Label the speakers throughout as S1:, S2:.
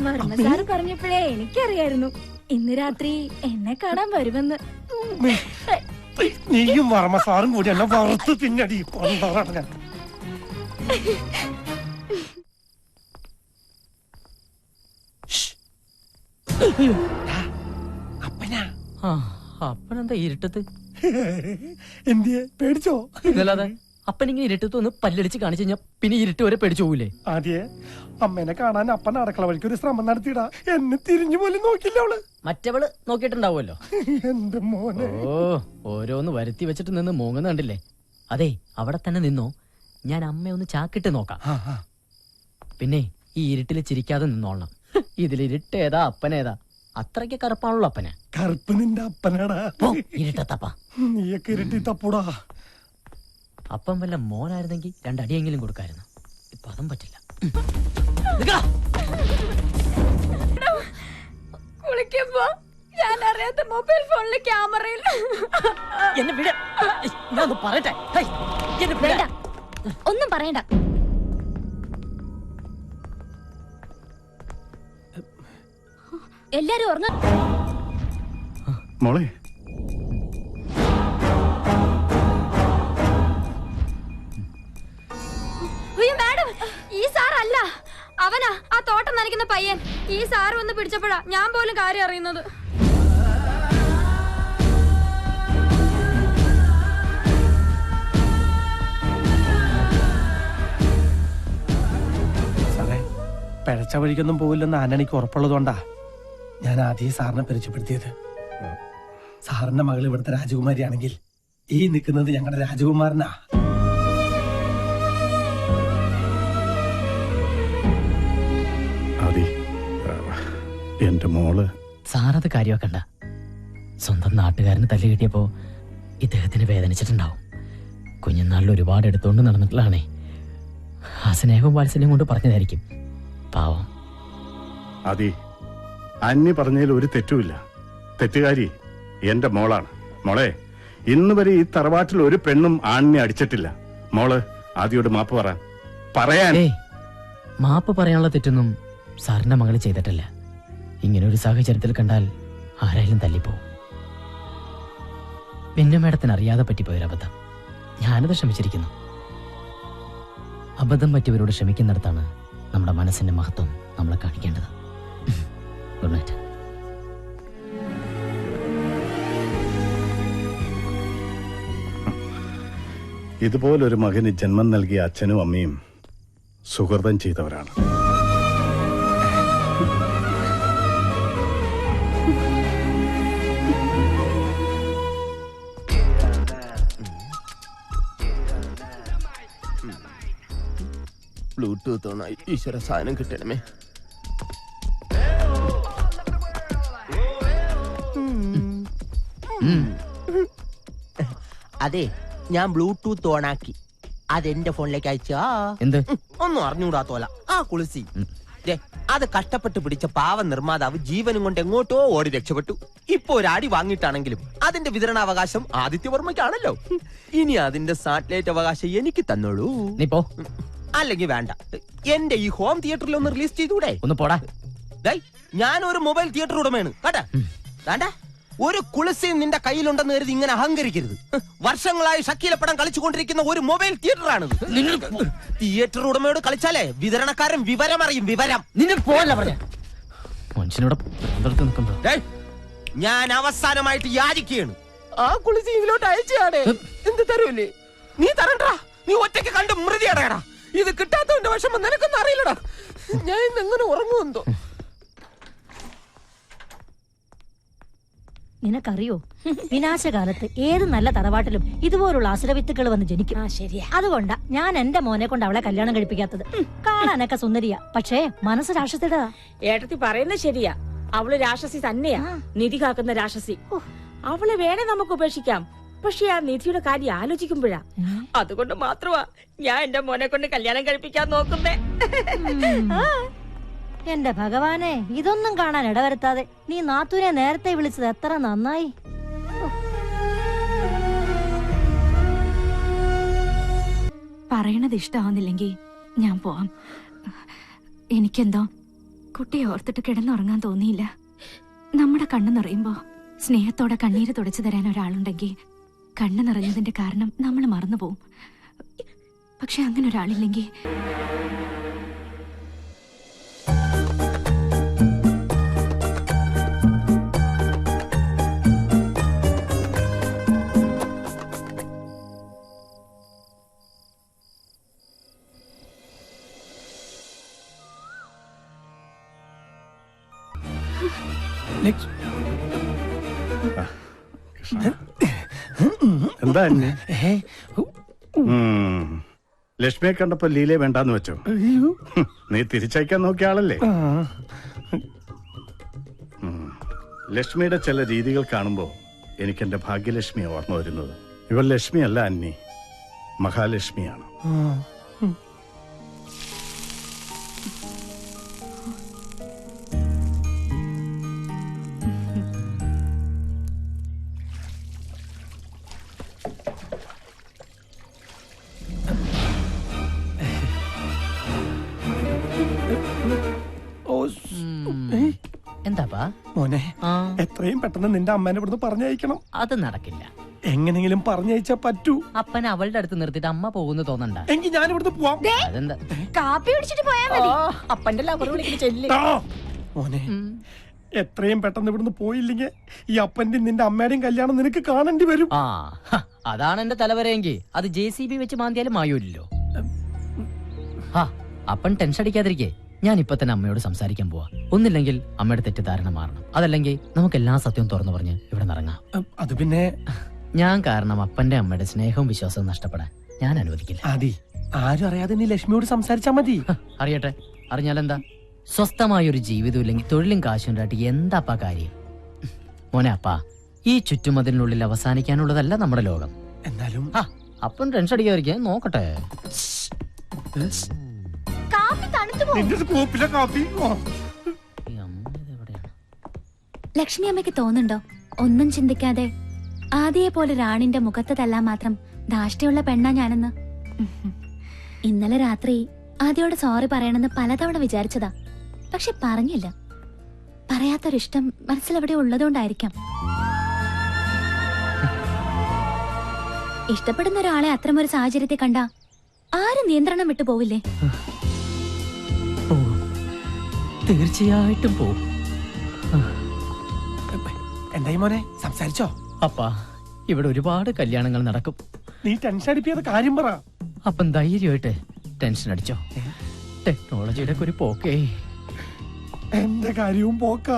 S1: Varma sir പറഞ്ഞപ്പോഴേ എനിക്കറിയായിരുന്നു ഇന്ന് രാത്രി എന്നെ കാണാൻ വരുമെന്ന്.
S2: നീയും വർമ്മ സാറും കൂടി എന്നെ വറുത്ത് തിന്നടി. ഞാൻ
S3: അപ്പനെന്താ ഇരുട്ടത്ത്?
S2: എന്തിയെ പേടിച്ചോ?
S3: ഇതല്ലാതെ അപ്പനിങ്ങനെ ഇരുട്ടത്ത് ഒന്ന് പല്ലടിച്ച് കാണിച്ചു കഴിഞ്ഞാ പിന്നെ ഇരുട്ട് വരെ പേടിച്ചു പോകൂലേ?
S2: ആദ്യേ അമ്മേനെ കാണാൻ അപ്പൻ അടുക്കള വഴിക്ക് ഒരു ശ്രമം നടത്തിയിടാ. എന്നെ തിരിഞ്ഞു പോലും നോക്കില്ല അവള്.
S3: മറ്റവള് നോക്കിയിട്ടുണ്ടാവുമല്ലോ.
S2: എന്റെ മോനെ.
S3: ഓരോന്ന് വരുത്തി വെച്ചിട്ട് നിന്ന് മൂങ്ങുന്ന കണ്ടില്ലേ? അതെ, അവിടെ തന്നെ നിന്നോ, ഞാൻ അമ്മയൊന്ന് ചാക്കിട്ട് നോക്കാം. പിന്നെ ഈ ഇരുട്ടില് ചിരിക്കാതെ നിന്നോളണം. ഇതിലിരുട്ടേതാ അപ്പനേതാ? അത്രയ്ക്ക് കറുപ്പാണല്ലോ അപ്പന്.
S2: കറുപ്പ് നിന്റെ അപ്പനാടാ.
S3: ഇരുട്ടത്തപ്പ
S2: നീയൊക്കെ ഇരുട്ടി തപ്പൂടാ.
S3: അപ്പം വല്ല മോനായിരുന്നെങ്കിൽ രണ്ടടിയെങ്കിലും കൊടുക്കായിരുന്നു. ഇപ്പൊ അതും പറ്റില്ല.
S1: കുളിക്കുമ്പോ ഞാൻ അറിയാത്ത മൊബൈൽ ഫോണിലെ ക്യാമറയിൽ
S3: എന്നെ വിട. ഞാൻ പറയട്ടെ.
S1: വേണ്ട, ഒന്നും പറയണ്ട. എല്ലാരും ഉറങ്ങ.
S4: മോളെ,
S1: മാഡം, ഈ സാറല്ല, അവനാ ആ തോട്ടം നനയ്ക്കുന്ന പയ്യൻ. ഈ സാറ് വന്ന് പിടിച്ചപ്പോഴാ ഞാൻ പോലും കാര്യം അറിയുന്നത്.
S2: സാറേ, പിഴച്ച വഴിക്കൊന്നും പോവില്ലെന്ന് ആന്റണിക്ക് ഉറപ്പുള്ളതുകൊണ്ടാ ഞാൻ ആദ്യം സാറിനെ പരിചയപ്പെടുത്തിയത്. സാറിന്റെ മകൾ ഇവിടുത്തെ രാജകുമാരിയാണെങ്കിൽ ഈ നിൽക്കുന്നത് ഞങ്ങളുടെ രാജകുമാരനാ.
S4: എന്റെ മോള്.
S3: സാറത് കാര്യമാക്കണ്ട. സ്വന്തം നാട്ടുകാരന് തല്ല് കിട്ടിയപ്പോ ഇദ്ദേഹത്തിന് വേദനിച്ചിട്ടുണ്ടാവും. കുഞ്ഞുനാളിൽ ഒരുപാട് എടുത്തോണ്ട് നടന്നിട്ടുള്ളതാണേ. ആ സ്നേഹവും വാത്സല്യം കൊണ്ട് പറഞ്ഞതായിരിക്കും. പാവം.
S4: അതി അന്യ പറഞ്ഞതിൽ ഒരു തെറ്റുമില്ല. തെറ്റുകാരി എന്റെ മോളാണ്. മോളെ, ഇന്ന് വരെ ഈ തറവാട്ടിൽ ഒരു പെണ്ണും ആണിനെ അടിച്ചിട്ടില്ല. മോള് ആദ്യോട് മാപ്പ് പറയാൻ.
S3: മാപ്പ് പറയാനുള്ള തെറ്റൊന്നും സാറിന്റെ മകള് ചെയ്തിട്ടില്ല. ഇങ്ങനെ ഒരു സാഹചര്യത്തിൽ കണ്ടാൽ ആരായാലും തല്ലിപ്പോവും. പിന്നെ മേഡത്തിന് അറിയാതെ പറ്റിപ്പോയൊരബദ്ധം. ഞാനത് ക്ഷമിച്ചിരിക്കുന്നു. അബദ്ധം പറ്റിയവരോട് ക്ഷമിക്കുന്നിടത്താണ് നമ്മുടെ മനസ്സിന്റെ മഹത്വം നമ്മളെ കാണിക്കേണ്ടത്. Good night.
S4: ഇതുപോലൊരു മകന് ജന്മം നൽകിയ അച്ഛനും അമ്മയും സുഹൃതം ചെയ്തവരാണ്.
S5: ബ്ലൂടൂത്ത് ഓണായി. ഈശ്വര, സാധനം കിട്ടണമേ. അതെ, ഞാൻ ബ്ലൂടൂത്ത് ഓണാക്കി. അതെന്റെ ഫോണിലേക്ക് അയച്ചാ
S3: എന്ത്?
S5: ഒന്നും അറിഞ്ഞുകൂടാത്തോല ആ കുളിസി. അത് കഷ്ടപ്പെട്ട് പിടിച്ച പാവ നിർമ്മാതാവ് ജീവനും കൊണ്ട് എങ്ങോട്ടോ ഓടി രക്ഷപ്പെട്ടു. ഇപ്പൊ ഒരു അടി വാങ്ങിയിട്ടാണെങ്കിലും അതിന്റെ വിതരണാവകാശം ആദിത്യവർമ്മയ്ക്കാണല്ലോ. ഇനി അതിന്റെ സാറ്റലൈറ്റ് അവകാശം എനിക്ക് തന്നോളൂ.
S3: നീ പോ.
S5: അല്ലെങ്കിൽ വേണ്ട, എന്റെ ഈ ഹോം തിയേറ്ററിൽ ഒന്ന് റിലീസ് ചെയ്തൂടെ?
S3: ഒന്ന് പോടാ.
S5: ഞാനൊരു മൊബൈൽ തിയേറ്റർ ഉടമയാണ് കേട്ടാ. വേണ്ട, ഒരു കുളിസി നിന്റെ കയ്യിലുണ്ടെന്ന് കരുതി ഇങ്ങനെ അഹങ്കരിക്കരുത്. വർഷങ്ങളായി ഷക്കീലപ്പടം കളിച്ചുകൊണ്ടിരിക്കുന്ന ഒരു മൊബൈൽ തിയേറ്ററാണിത്. തിയേറ്റർ ഉടമയോട് കളിച്ചാലേ വിതരണക്കാരൻ വിവരം അറിയും. വിവരം
S3: നിന്നെ പോല പറഞ്ഞ മനുഷ്യനോട്
S5: ഞാൻ അവസാനമായിട്ട് യാചിക്കുകയാണ്. ആ കുളിസി ഇതിലോട്ട് അയച്ചാടേ. എന്ത് തരൂല്ലേ? നീ തരണ്ടാ. നീ ഒറ്റയ്ക്ക് കണ്ട് മൃതി അടയടാ. ഇത് കിട്ടാത്തവന്റെ വിഷമം നിനക്കൊന്നും അറിയില്ലടാ. ഞാൻ ഇന്ന് എങ്ങനെ ഉറങ്ങുമെന്തോ.
S6: നിനക്കറിയോ, വിനാശകാലത്ത് ഏത് നല്ല തറവാട്ടിലും ഇതുപോലുള്ള അസുരവിത്തുക്കൾ വന്ന് ജനിക്കും. അതുകൊണ്ടാ ഞാൻ എന്റെ മോനെ കൊണ്ട് അവളെ കല്യാണം കഴിപ്പിക്കാത്തത്. കാണാനൊക്കെ സുന്ദരിയാ, പക്ഷേ മനസ്സ് രാക്ഷസിയുടെ.
S7: ഏട്ടത്തി പറയുന്നത് ശരിയാ. അവള് രാക്ഷസി തന്നെയാ, നിധി കാക്കുന്ന രാക്ഷസി. അവളെ വേണേ നമുക്ക് ഉപേക്ഷിക്കാം. പക്ഷെ ആ നിധിയുടെ കാര്യം ആലോചിക്കുമ്പോഴാ. അതുകൊണ്ട് മാത്രമാ ഞാൻ എന്റെ മോനെ കൊണ്ട് കല്യാണം കഴിപ്പിക്കാൻ നോക്കുന്നേ.
S6: എന്റെ ഭഗവാനെ, ഇതൊന്നും കാണാൻ ഇടവരുത്താതെ നീ നാത്തൂനെ നേരത്തെ വിളിച്ചത് എത്ര നന്നായി.
S1: പറയണത് ഇഷ്ടമാവുന്നില്ലെങ്കിൽ ഞാൻ പോവാം.
S8: എനിക്കെന്തോ കുട്ടിയെ ഓർത്തിട്ട് കിടന്നുറങ്ങാൻ തോന്നിയില്ല. നമ്മുടെ കണ്ണു നിറയുമ്പോ സ്നേഹത്തോടെ കണ്ണീര് തുടച്ചു തരാൻ ഒരാളുണ്ടെങ്കിൽ കണ്ണു നിറഞ്ഞതിന്റെ കാരണം നമ്മൾ മറന്നുപോകും. പക്ഷെ അങ്ങനെ ഒരാളില്ലെങ്കിൽ
S4: എന്താ അന്നി? ലക്ഷ്മിയെ കണ്ടപ്പോ ലീലയെ വേണ്ടാന്ന് വെച്ചോ? നീ തിരിച്ചയക്കാൻ നോക്കിയ ആളല്ലേ? ലക്ഷ്മിയുടെ ചില രീതികൾ കാണുമ്പോ എനിക്ക് എന്റെ ഭാഗ്യലക്ഷ്മിയെ ഓർമ്മ വരുന്നത്. ഇവർ ലക്ഷ്മിയല്ല അന്നി, മഹാലക്ഷ്മിയാണ്.
S3: എന്താപ്പാ
S2: മോനെ, എത്രയും പെട്ടെന്ന് നിന്റെ അമ്മേനെ ഇവിടുന്ന് പറഞ്ഞയക്കണം.
S3: അത് നടക്കില്ല.
S2: എങ്ങനെങ്കിലും പറഞ്ഞയച്ചാ പറ്റൂ.
S3: അപ്പനെ അവളുടെ അടുത്ത് നിർത്തിയിട്ട് അമ്മ പോകുന്നു തോന്നണ്ട.
S2: എങ്കിൽ ഞാൻ ഇവിടുന്ന് പോവാം.
S3: അതെന്താ?
S1: കാപ്പി കുടിച്ചിട്ട് പോയാ മതി.
S3: അപ്പന്റെ ലവർ വിളിക്കുന്ന ചെല്ലി.
S2: മോനെ, എത്രയും പെട്ടെന്ന് ഇവിടുന്ന് പോയില്ലെങ്കിൽ ഈ അപ്പന്റെയും നിന്റെ അമ്മയുടെയും കല്യാണം നിനക്ക് കാണേണ്ടി വരും.
S3: അതാണ് എന്റെ തലവരെങ്കിൽ അത് JCB വെച്ച് മാന്തിയാലും മായൂല്ലോ. അപ്പൻ ടെൻഷൻ അടിക്കാതിരിക്കേ. ഞാൻ ഇപ്പൊ തന്നെ അമ്മയോട് സംസാരിക്കാൻ പോവാ. ഒന്നില്ലെങ്കിൽ അമ്മയുടെ തെറ്റിദ്ധാരണ മാറണം, അതല്ലെങ്കിൽ നമുക്ക് എല്ലാ സത്യവും തുറന്നു പറഞ്ഞ് ഇവിടെ നിറങ്ങാം.
S2: അത് പിന്നെ
S3: ഞാൻ കാരണം അപ്പന്റെ അമ്മയുടെ സ്നേഹവും വിശ്വാസവും നഷ്ടപ്പെടാൻ ഞാൻ അനുവദിക്കില്ല.
S2: ആദി, ആരും അറിയാതെ നീ ലക്ഷ്മിയോട് സംസാരിച്ചാ മതി.
S3: അറിയട്ടെ, അറിഞ്ഞാലെന്താ? സ്വസ്ഥമായൊരു ജീവിതം ഇല്ലെങ്കിൽ തൊഴിലും കാശും ഉണ്ടായിട്ട് എന്താപ്പാ കാര്യം? മോനെ അപ്പാ, ഈ ചുറ്റുമതിലിനുള്ളിൽ അവസാനിക്കാനുള്ളതല്ല നമ്മുടെ ലോകം.
S2: എന്നാലും
S3: അപ്പൻ ടെൻഷൻ അടിക്കാതിരിക്കാൻ നോക്കട്ടെ.
S8: ലക്ഷ്മി അമ്മയ്ക്ക് തോന്നുന്നുണ്ടോ ഒന്നും ചിന്തിക്കാതെ ആദിയെ പോലെ റാണിന്റെ മുഖത്ത് തല്ലാൻ മാത്രം ധാഷ്ട്യമുള്ള പെണ്ണാ ഞാനെന്ന്? ഇന്നലെ രാത്രി ആദിയോട് സോറി പറയണമെന്ന് പലതവണ വിചാരിച്ചതാ, പക്ഷെ പറഞ്ഞില്ല. പറയാത്തൊരിഷ്ടം മനസ്സിലെവിടെ ഉള്ളതുകൊണ്ടായിരിക്കാം. ഇഷ്ടപ്പെടുന്ന ഒരാളെ അത്തരമൊരു സാഹചര്യത്തെ കണ്ട ആരും നിയന്ത്രണം വിട്ടു പോവില്ലേ?
S3: തീർച്ചയായിട്ടും പോവും.
S2: എന്തായി മോനെ, സംസാരിച്ചോ?
S3: അപ്പാ, ഇവിടെ ഒരുപാട് കല്യാണങ്ങൾ നടക്കും.
S2: നീ ടെൻഷൻ അടിപ്പിയാതെ കാര്യം പറ.
S3: അപ്പം ധൈര്യമായിട്ട് ടെൻഷൻ അടിച്ചോ. ടെക്നോളജിയുടെ ഒരു പോക്കേ.
S2: എന്റെ കാര്യവും പോക്ക.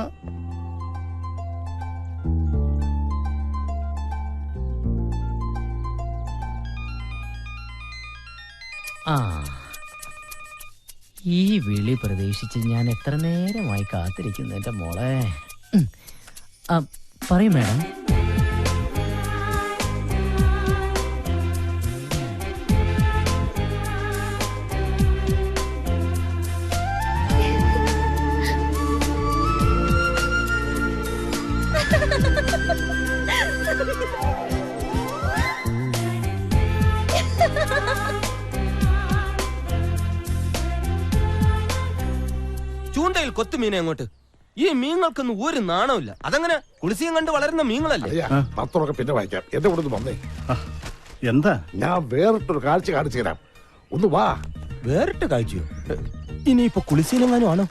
S3: ഈ വിളി പ്രതീക്ഷിച്ച് ഞാൻ എത്ര നേരമായി കാത്തിരിക്കുന്നു എന്റെ മോളെ. പറയും മേഡം.
S5: ചൂണ്ടയിൽ കൊത്തുമീനെ അങ്ങോട്ട്. ഈ മീനുകൾക്കൊന്നും ഒരു നാണമില്ല. അതങ്ങനെ കുളിസിയും കണ്ട് വളരുന്ന മീനുകളല്ലേ?
S9: പത്രമൊക്കെ പിന്നെ വായിക്കാം. എന്റെ കൂടെ വന്നേ.
S4: എന്താ?
S9: ഞാൻ വേറിട്ടൊരു കാഴ്ച കാണിച്ചു തരാം. ഒന്ന് വാ.
S5: വേറിട്ട് കാഴ്ചയോ? ഇനിയിപ്പോ കുളിസീനെങ്ങാനും ആണോ?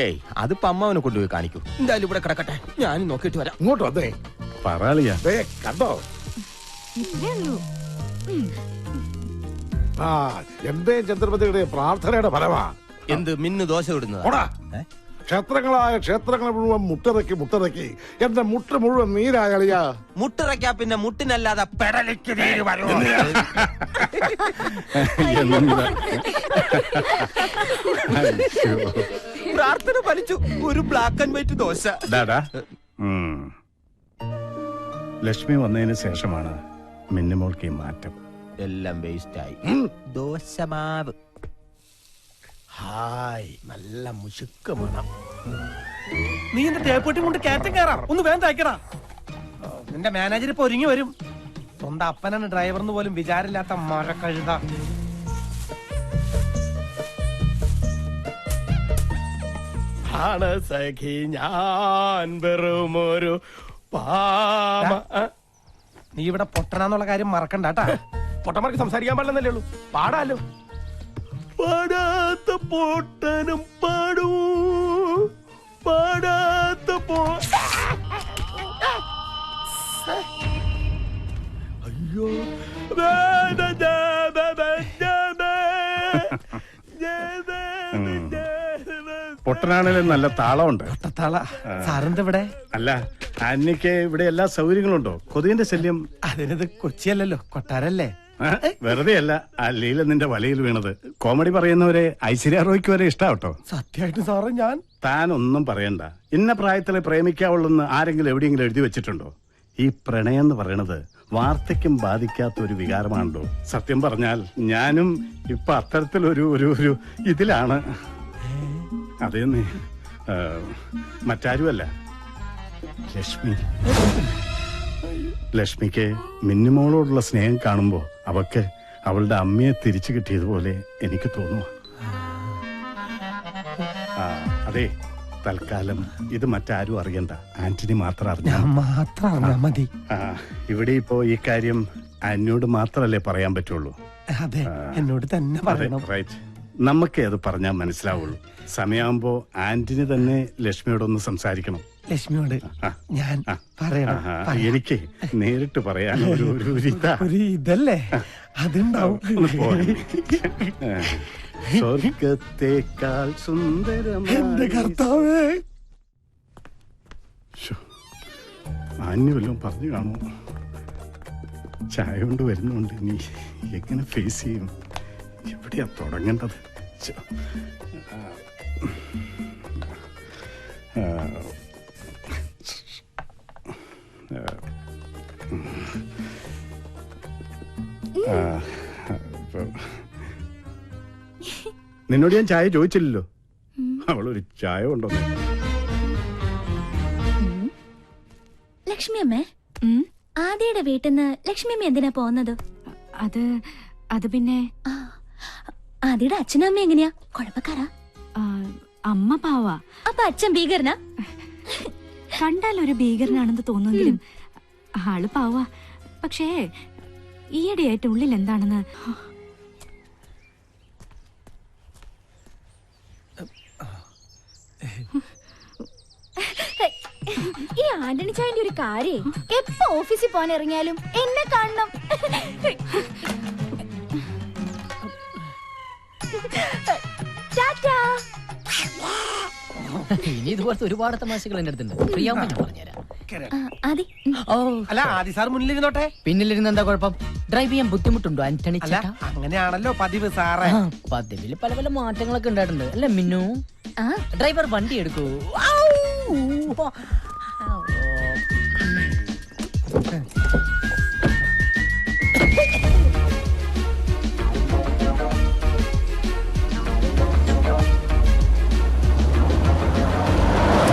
S5: ഏയ്, അതിപ്പോ അമ്മാവനെ കൊണ്ടുപോയി കാണിക്കൂ. എന്തായാലും ഇവിടെ കിടക്കട്ടെ, ഞാൻ നോക്കിയിട്ട് വരാം.
S9: ഇങ്ങോട്ട് വന്നേ.
S4: പറയാ
S9: കണ്ടോ? എന്റെ ചന്ദ്രപതിയുടെ പ്രാർത്ഥനയുടെ ഫലമാ.
S5: എന്ത് മിന്നു ദോശ ഇടുന്നതാ?
S9: ക്ഷേത്രങ്ങളായ ക്ഷേത്രങ്ങൾ മുഴുവൻ മുട്ടറക്കി എന്റെ മുട്ട മുഴുവൻ നീരാളിയാ.
S5: മുട്ടിറക്കാ പിന്നെ മുട്ടിനല്ലാതെ പെടലിക്ക് നീര് വരും. പ്രാർത്ഥന ഫലിച്ചു. ഒരു black and white dosa.
S4: Lakshmi വന്നതിന് ശേഷമാണ് മിന്നുമോൾക്ക് ഈ മാറ്റം.
S5: എല്ലാം വേസ്റ്റായി. ദോശമാവ്.
S2: ഹായ്, നല്ല മുശുക്ക് മണം. നീ എന്റെ തേപ്പൊട്ടി കൊണ്ട് കയറ്റം കയറാം. ഒന്ന് വേഗം തയ്ക്കടാ. നിന്റെ മാനേജർ ഇപ്പൊ ഒരുങ്ങി വരും. സ്വന്തം അപ്പനാണ് ഡ്രൈവർന്ന് പോലും വിചാരമില്ലാത്ത മരക്കഴുത. ആണ് സഖി ഞാൻ വെറുമൊരു പാമ. നീ ഇവിടെ പൊട്ടനാന്നുള്ള കാര്യം മറക്കണ്ട കേട്ടാ. പൊട്ടന്മാർക്ക് സംസാരിക്കാൻ പാടില്ലെന്നല്ലേ ഉള്ളൂ, പാടാലോ. പാടാത്ത പൊട്ടനും പാടൂ, പാടാത്ത അയ്യോ
S4: പൊട്ടനാണേലും നല്ല താളമുണ്ട്.
S2: സാറിന്റെ ഇവിടെ
S4: അല്ല, ആന്റിക്ക് ഇവിടെ എല്ലാ സൗകര്യങ്ങളുണ്ടോ? കൊതുകിന്റെ ശല്യം?
S2: അതിനത് കൊച്ചിയല്ലല്ലോ, കൊട്ടാരല്ലേ.
S4: വെറുതെ അല്ല ആ ലീല നിന്റെ വലയിൽ വീണത്. കോമഡി പറയുന്നവരെ ഐശ്വര്യ റോയ്ക്ക് വരെ ഇഷ്ടാവട്ടോ.
S2: സത്യമായിട്ട് സാറ് ഞാൻ
S4: താനൊന്നും പറയണ്ട. ഇന്ന പ്രായത്തിലെ പ്രേമിക്കാവുള്ളെന്ന് ആരെങ്കിലും എവിടെയെങ്കിലും എഴുതി വെച്ചിട്ടുണ്ടോ? ഈ പ്രണയം എന്ന് പറയണത് വാർദ്ധക്യം ബാധിക്കാത്ത ഒരു വികാരമാണല്ലോ. സത്യം പറഞ്ഞാൽ ഞാനും ഇപ്പൊ അത്തരത്തിലൊരു ഒരു ഒരു ഇതിലാണ്. അതേന്ന് മറ്റാരുമല്ല, ലക്ഷ്മി. ലക്ഷ്മിക്ക് മിന്നുമോളോടുള്ള സ്നേഹം കാണുമ്പോ അവക്ക് അവളുടെ അമ്മയെ തിരിച്ചു കിട്ടിയതുപോലെ എനിക്ക് തോന്നുന്നു. അതെ, തൽക്കാലം ഇത് മറ്റാരും അറിയണ്ട, ആന്റണി മാത്രം അറിഞ്ഞാൽ
S2: മതി.
S4: ഇവിടെ ഇപ്പോ ഈ കാര്യം എന്നോട് മാത്രല്ലേ പറയാൻ പറ്റുള്ളൂ.
S2: അതെ, എന്നോട് തന്നെ പറയണം.
S4: റൈറ്റ്, നമുക്കേ അത് പറഞ്ഞാൽ മനസ്സിലാവുള്ളൂ. സമയമാകുമ്പോ ആന്റണി തന്നെ ലക്ഷ്മിയോടൊന്ന് സംസാരിക്കണം.
S2: ലക്ഷ്മിയോട് ഞാൻ പറയണം.
S4: എനിക്ക് നേരിട്ട് പറയാൻ ഒരു
S2: ഇതല്ലേ അതുണ്ടാവും.
S4: സ്വർഗത്തേക്കാൾ സുന്ദരമായ
S2: എന്റെ കർത്താവേ.
S4: ആന്യ വല്ലതും പറഞ്ഞു കാണുമോ? ചായ കൊണ്ട് വരുന്നുണ്ട്, നീ എങ്ങനെ ഫേസ് ചെയ്യും? എവിടെയാ തുടങ്ങേണ്ടത്? നിന്നോട് ഞാൻ ചായ ചോദിച്ചില്ലല്ലോ. അവളൊരു ചായ കൊണ്ടുവന്നു.
S8: ലക്ഷ്മി അമ്മേ, ആദിയുടെ വീട്ടിൽ നിന്ന് ലക്ഷ്മി അമ്മ എന്തിനാ പോകുന്നത്?
S10: അത് പിന്നെ
S8: ആദിയുടെ അച്ഛനും അമ്മ എങ്ങനെയാ? കുഴപ്പക്കാരാ?
S10: അമ്മ പാവാ.
S8: അപ്പൊ അച്ഛൻ ഭീകരനാ?
S10: കണ്ടാൽ ഒരു ഭീകരനാണെന്ന് തോന്നുമെങ്കിലും ആള് പാവാ. പക്ഷേ ഈയിടെയായിട്ട് ഉള്ളിൽ എന്താണെന്ന്
S1: ഈ ആന്റണി ചായന്റെ ഒരു കാര്യം, എപ്പോ ഓഫീസിൽ പോകാൻ ഇറങ്ങിയാലും എന്നെ കാണണം.
S3: ഇനി ഇതുപോലത്തെ ഒരുപാട് തമാശകൾ എന്റെ അടുത്തുണ്ട്. പ്രിയാമ്മ ഞാൻ പറഞ്ഞുതരാം.
S2: അല്ല, ആദി സാർ മുന്നിലിരുന്നോട്ടെ.
S3: പിന്നിലിരുന്ന് എന്താ കുഴപ്പം? ഡ്രൈവ് ചെയ്യാൻ ബുദ്ധിമുട്ടുണ്ടോ ആന്റണി ചേട്ടാ?
S2: അങ്ങനെയാണല്ലോ പതിവ് സാറേ.
S3: പതിവില് പല പല മാറ്റങ്ങളൊക്കെ ഉണ്ടായിട്ടുണ്ട് അല്ലേ മിന്നു? ഡ്രൈവർ വണ്ടി എടുക്കൂ.